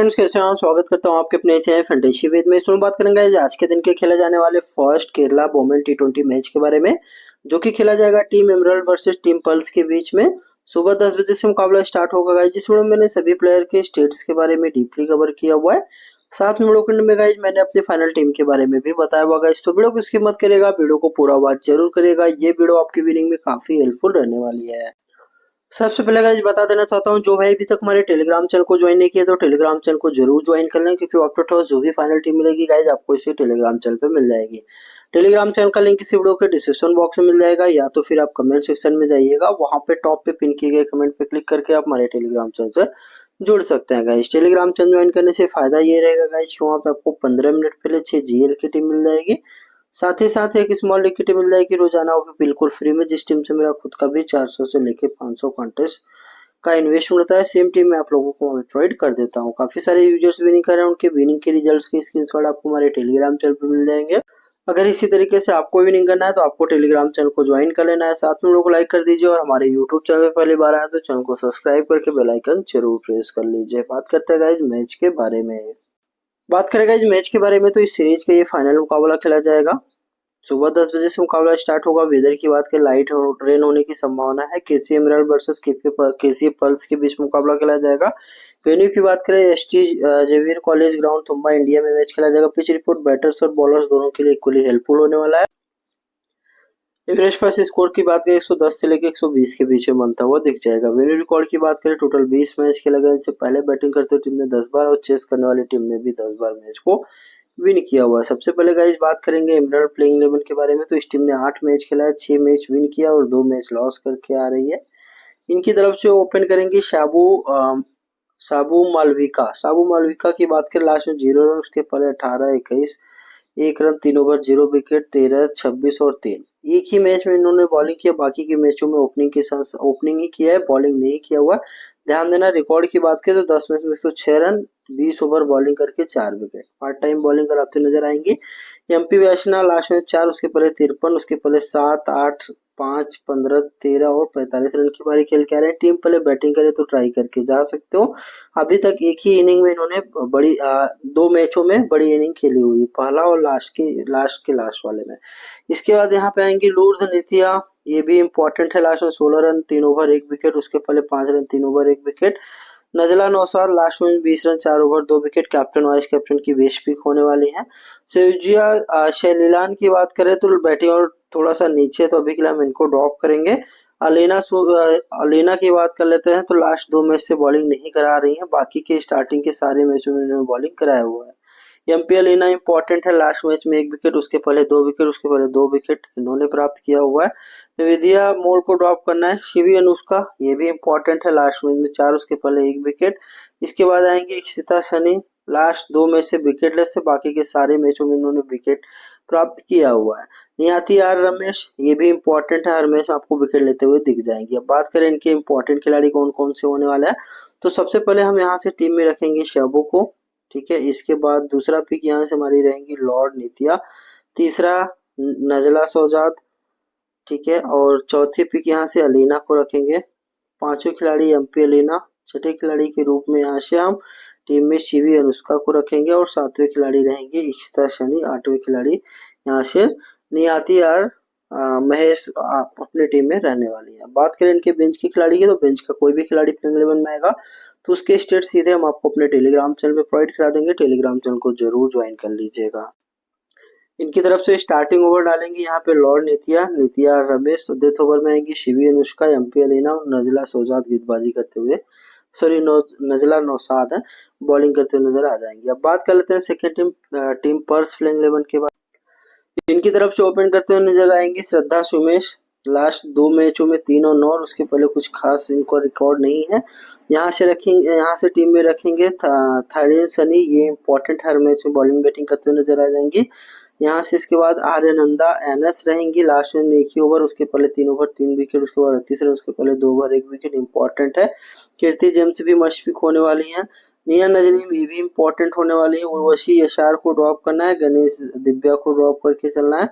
Friends, कैसे हैं आप? स्वागत करता हूं आपके अपने चैनल फैंटेसी विद में। इसमें बात करेंगे आज के दिन के खेले जाने वाले फर्स्ट केरला वुमेन टी20 मैच के बारे में, जो कि खेला जाएगा team emerald versus team pulse के बीच में। सुबह 10 बजे से मुकाबला स्टार्ट होगा गाइज, जिसमें मैंने सभी प्लेयर के स्टेट्स के बारे में डीपली कवर किया हुआ है। साथ में वीडियो में गाइज मैंने अपनी फाइनल टीम के बारे में भी बताया हुआ गाइज, तो वीडियो को स्किप मत करेगा, वीडियो को पूरा वॉच जरूर करेगा। ये वीडियो आपकी विनिंग में काफी हेल्पफुल रहने वाली है। सबसे पहले गाइज बता देना चाहता हूँ, जो भाई अभी तक हमारे टेलीग्राम चैनल को ज्वाइन नहीं किया तो टेलीग्राम चैनल को जरूर ज्वाइन कर लें, क्योंकि आफ्टर टॉस जो भी फाइनल टीम मिलेगी गाइज आपको इसी टेलीग्राम चैनल पे मिल जाएगी। टेलीग्राम चैनल का लिंक इसी वीडियो के डिस्क्रिप्शन बॉक्स में मिल जाएगा, या तो फिर आप कमेंट सेक्शन में जाइएगा, वहां पे टॉप पे पिन किए गए कमेंट पे क्लिक करके आप हमारे टेलीग्राम चैनल से जुड़ सकते हैं गाइज। टेलीग्राम चैनल ज्वाइन करने से फायदा ये रहेगा गाइज, वहाँ पे आपको 15 मिनट पहले 6 जीएल की टीम मिल जाएगी, साथ ही साथ एक स्मॉल लीग की टीम मिल जाएगी रोजाना, वो भी बिल्कुल फ्री में, जिस टीम से मेरा खुद का भी 400 से लेके 500 कॉन्टेस्ट का इन्वेस्टमेंट होता है, सेम टीम में आप लोगों को प्रोवाइड कर देता हूँ। काफी सारे यूजर्स विनिंग कर रहे हैं, उनके विनिंग के रिजल्ट्स के स्क्रीनशॉट आपको हमारे टेलीग्राम चैनल पर मिल जाएंगे। अगर इसी तरीके से आपको विनिंग करना है तो आपको टेलीग्राम चैनल को ज्वाइन कर लेना है, साथ में लोग लाइक कर दीजिए, और हमारे यूट्यूब चैनल पे पहली बार आए तो चैनल को सब्सक्राइब करके बेल आइकन जरूर प्रेस कर लीजिए। बात करते हैं गाइज मैच के बारे में। बात करेगा इस मैच के बारे में, तो इस सीरीज का ये फाइनल मुकाबला खेला जाएगा। सुबह 10 बजे से मुकाबला स्टार्ट होगा। वेदर की बात करें, लाइट रेन होने की संभावना है। KC Emerald versus KC Pulse के बीच मुकाबला खेला जाएगा। वेन्यू की बात करें, ST Xavier college ground Tumba India में मैच खेला जाएगा। पिच रिपोर्ट बैटर्स और बॉलर्स दोनों के लिए इक्वली हेल्पफुल होने वाला है। एवरेज पास स्कोर की बात करें 110 से लेकर 120 के बीच में बनता हुआ दिख जाएगा। विनिंग रिकॉर्ड की बात करें, टोटल 20 मैच खेला गया, इनसे पहले बैटिंग करते हुए टीम ने 10 बार और चेस करने वाली टीम ने भी 10 बार मैच को विन किया हुआ है। सबसे पहले गाइस बात करेंगे एमराल्ड प्लेइंग 11 के बारे में, तो इस टीम ने 8 मैच खेला है, 6 मैच विन किया और 2 मैच लॉस करके आ रही है। इनकी तरफ से ओपन करेंगे साबू मालविका की बात करें, लास्ट में 0 रन, उसके पहले 18, 21, 1 रन, 3 ओवर, 0 विकेट, 13, 26 और 3। एक ही मैच में इन्होंने बॉलिंग किया, बाकी के मैचों में ओपनिंग ही किया है, बॉलिंग नहीं किया हुआ। ध्यान देना, रिकॉर्ड की बात करें तो 10 मैच में 106 रन, 20 ओवर बॉलिंग करके 4 विकेट, पार्ट टाइम बॉलिंग कराते नजर आएंगे। एमपी वैष्णव लास्ट में 4, उसके पहले 53, उसके पहले 7, 8, 5, 15, 13 और 45 रन की बारी खेल के आ रहे हैं। टीम पहले बैटिंग करे तो ट्राई करके जा सकते हो। अभी तक एक ही इनिंग में इन्होंने बड़ी 2 मैचों में बड़ी इनिंग खेली हुई है, पहला और लास्ट वाले में। इसके बाद यहाँ पे आएंगे लूर्द नितिया, ये भी इंपॉर्टेंट है, लास्ट में 16 रन, 3 ओवर 1 विकेट, उसके पहले 5 run, 3 over 1 wicket. Najla Nausad last में 20 run, 4 over 2 wicket, captain vice captain की बेस्ट पिक होने वाली है। सेवजिया शेलिलान की बात करें तो बैटिंग और थोड़ा सा नीचे, तो अभी के लिए हम इनको ड्रॉप करेंगे। अलेना की बात कर लेते हैं, तो लास्ट 2 मैच से बॉलिंग नहीं करा रही है, बाकी के स्टार्टिंग के सारे मैचों में इन्होंने बॉलिंग कराया हुआ है। एमपीएल लेना इंपॉर्टेंट है, लास्ट मैच में 1 विकेट, उसके पहले 2 विकेट, उसके पहले 2 विकेट इन्होंने प्राप्त किया हुआ है। निवेदिया मोड़ को ड्रॉप करना है। शिवी अनुष्का, ये भी इंपॉर्टेंट है, लास्ट मैच में 4, उसके पहले 1 विकेट। इसके बाद आएंगे इक्षिता सनी, लास्ट 2 मैच से विकेटलेस है, बाकी के सारे मैचों में इन्होंने विकेट प्राप्त किया हुआ है। नियाती आर रमेश, ये भी इंपॉर्टेंट है, हर मैच में आपको विकेट लेते हुए दिख जाएंगे। अब बात करें इनके इंपॉर्टेंट खिलाड़ी कौन कौन से होने वाले हैं, तो सबसे पहले हम यहाँ से टीम में रखेंगे शबो को, ठीक है। इसके बाद दूसरा पिक यहाँ से हमारी रहेंगी लॉर्ड नितिया, तीसरा नजला सौजाद, ठीक है, और चौथी पिक यहाँ से अलीना को रखेंगे। पांचवें खिलाड़ी एमपी अलीना, छठे खिलाड़ी के रूप में यहाँ से हम टीम में शिवी अनुष्का को रखेंगे, और 7वें खिलाड़ी रहेंगे इक्षिता सनी, 8वें खिलाड़ी यहाँ से नियाती आर महेश अपने टीम में रहने वाली है। बात करें इनके बेंच के खिलाड़ी की, तो बेंच का कोई भी खिलाड़ी प्लेइंग 11 में आएगा तो उसके स्टेट सीधे हम आपको अपने टेलीग्राम चैनल पे प्रोवाइड करा देंगे, टेलीग्राम चैनल को जरूर ज्वाइन कर लीजिएगा। इनकी तरफ से स्टार्टिंग ओवर डालेंगे यहाँ पे लॉर्ड नितिया रमेश, डेथ ओवर में आएंगी शिवी अनुष्का, एमपी अलीना और नजला सौजाद गेंदबाजी करते हुए, नजला नौसाद है, बॉलिंग करते हुए नजर आ जाएंगे। अब बात कर लेते हैं सेकंड टीम पर्स प्लेइंग 11 के बाद। इनकी तरफ से ओपन करते हुए नजर आएंगे श्रद्धा सुमेश, लास्ट 2 मैचों में 3 और 9, और उसके पहले कुछ खास इनको रिकॉर्ड नहीं है। यहाँ से टीम में रखेंगे थाइलैंड सनी, ये इंपॉर्टेंट, हर मैच में बॉलिंग बैटिंग करते हुए नजर आ जाएंगी। यहाँ से इसके बाद आर्यनंदा एनएस रहेंगी, लास्ट में 1 ही ओवर, उसके पहले 3 ओवर 3 विकेट, उसके बाद 38 रन, उसके पहले 2 ओवर 1 विकेट, इंपॉर्टेंट है। कीर्ति जेम्स भी मस्ट पिक होने वाली है। निया नजरीम, ये भी इंपॉर्टेंट होने वाली है। उर्वशी यशार को ड्रॉप करना है, गणेश दिव्या को ड्रॉप करके चलना है।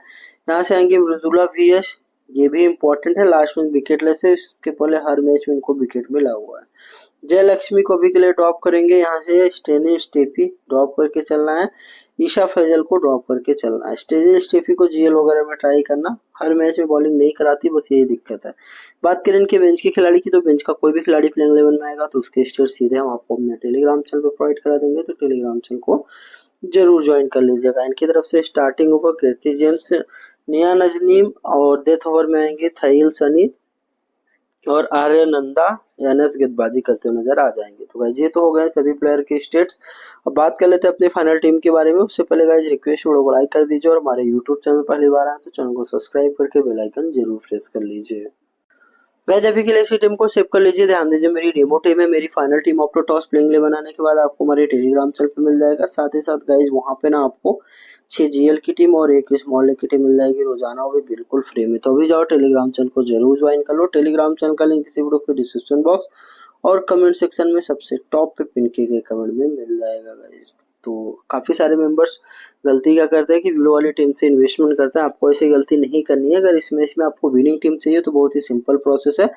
यहाँ से आएंगे मृदुला वीएस, ये भी इम्पोर्टेंट है, लास्ट में विकेटलेस है, इसके पहले हर मैच में इनको विकेट मिला हुआ है। जय लक्ष्मी को अभी के लिए ड्रॉप करेंगे, यहाँ से स्टेनी स्टेफी ड्रॉप करके चलना है, ईशा फैजल को ड्रॉप करके चलना है। स्टेनी स्टेफी को जीएल वगैरह में ट्राई करना, हर मैच में बॉलिंग नहीं कराती, बस यही दिक्कत है। बात करें इनके बेंच के खिलाड़ी की, तो बेंच का कोई भी खिलाड़ी प्लेइंग 11 में आएगा तो उसके स्टेट सीधे हम आपको अपने टेलीग्राम चैनल पर प्रोवाइड करा देंगे, तो टेलीग्राम चैनल को जरूर ज्वाइन कर लीजिएगा। इनकी तरफ से स्टार्टिंग ओवर कीर्ति जेम्स, निया नजनीम, और डेथ ओवर में आएंगे थहील सनी और आर्य नंदा एनएस गेंदबाजी करते हुए नजर आ जाएंगे। तो गाइज ये तो हो गए सभी प्लेयर के स्टेट्स। अब बात कर लेते हैं अपनी फाइनल टीम के बारे में। उससे पहले गाइज रिक्वेस्ट वीडियो को लाइक कर दीजिए और हमारे यूट्यूब चैनल पहली बार आए तो चैनल को सब्सक्राइब करके बेल आइकन जरूर प्रेस कर लीजिए। गाइज अभी के लिए इसी टीम को सेव कर लीजिए। ध्यान दीजिए मेरी डेमो टीम है, मेरी final team of two toss playing 11 बनाने के बाद आपको हमारे टेलीग्राम चैनल पर मिल जाएगा। साथ ही साथ गाइज वहाँ पे ना आपको 6 जीएल की टीम और 1 स्मॉल लीग की टीम मिल जाएगी रोजाना, वो भी बिल्कुल फ्री में। तो अभी जाओ टेलीग्राम चैनल को जरूर ज्वाइन कर लो। टेलीग्राम चैनल का लिंक इसी वीडियो के डिस्क्रिप्शन बॉक्स और कमेंट सेक्शन में सबसे टॉप पे पिन किए गए कमेंट में मिल जाएगा गाइज। तो काफ़ी सारे मेंबर्स गलती क्या करते हैं कि वीडियो वाली टीम से इन्वेस्टमेंट करते हैं, आपको ऐसी गलती नहीं करनी है। अगर इस मैच में आपको विनिंग टीम चाहिए तो बहुत ही सिंपल प्रोसेस है,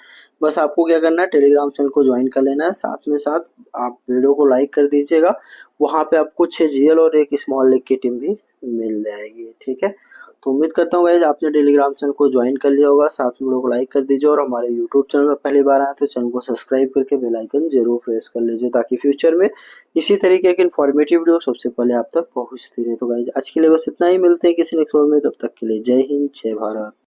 बस आपको क्या करना है टेलीग्राम चैनल को ज्वाइन कर लेना है, साथ में साथ आप वीडियो को लाइक कर दीजिएगा। वहाँ पे आपको 6 जीएल और 1 स्मॉल लीग की टीम भी मिल जाएगी, ठीक है। तो उम्मीद करता हूँ गाइज आपने टेलीग्राम चैनल को ज्वाइन कर लिया होगा, साथ में वीडियो को लाइक कर दीजिए और हमारे यूट्यूब चैनल में पहली बार आए तो चैनल को सब्सक्राइब करके बेल आइकन जरूर प्रेस कर लीजिए, ताकि फ्यूचर में इसी तरीके की इन्फॉर्मेटिव वीडियो सबसे पहले आप तक पहुंचती रहे। तो गाइज आज के लिए बस इतना ही, मिलते हैं किसी नेक्स्ट वीडियो में, तब तक के लिए जय हिंद जय भारत।